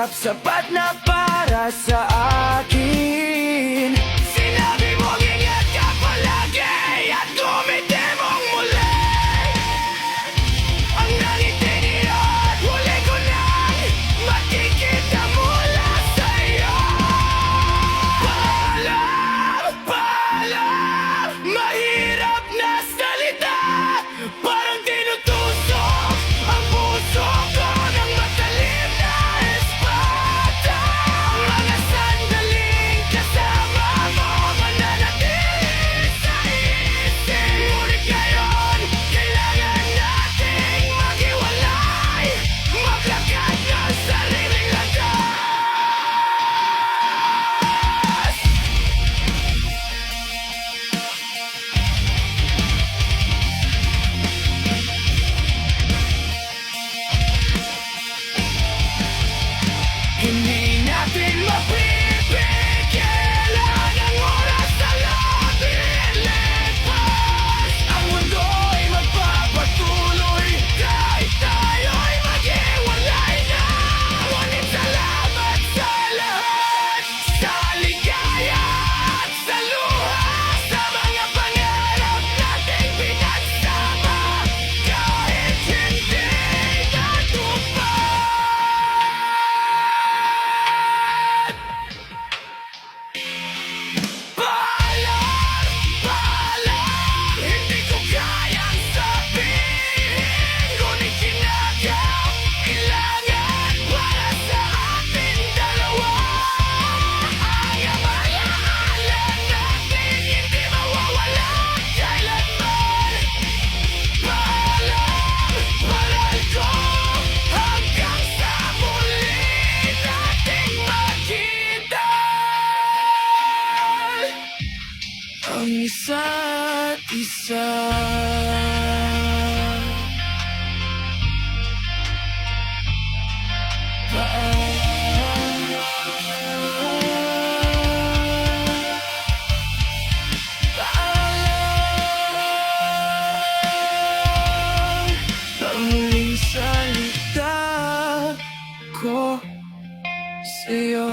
hirap sapat na para sa akin. Sinabi mong ingat ka palagi at kumiti mong muli. Ang nangitini at huli ko nang makikita mula sa'yo. Paalam, paalam, mahirap na salita. Parang tinutusok ang puso ko ng matalim na espada. Mga sandaling kasama mo mananatili sa isip. Ngunit ngayon, kailangan nating maghiwalay. Maglakad ng sariling landas. Hindi natin mapipigil ang oras na lumilipas. Ang mundo'y magpapatuloy kahit tayo'y maghiwalay na. Ngunit salamat sa lahat, sa ligaya at sa luha, sa mga pangarap nating pinagsama kahit hindi natupad. Paalam, paalam, hindi ko kayang sabihin, ngunit kinakailangan para sa ating dalawa. Ang amalaan natin hindi mawawala kailanman. Paalam, mahal ko, hanggang sa muli nating magkita ang isa't isa. Paalam, ang huling salita ko sa'yo.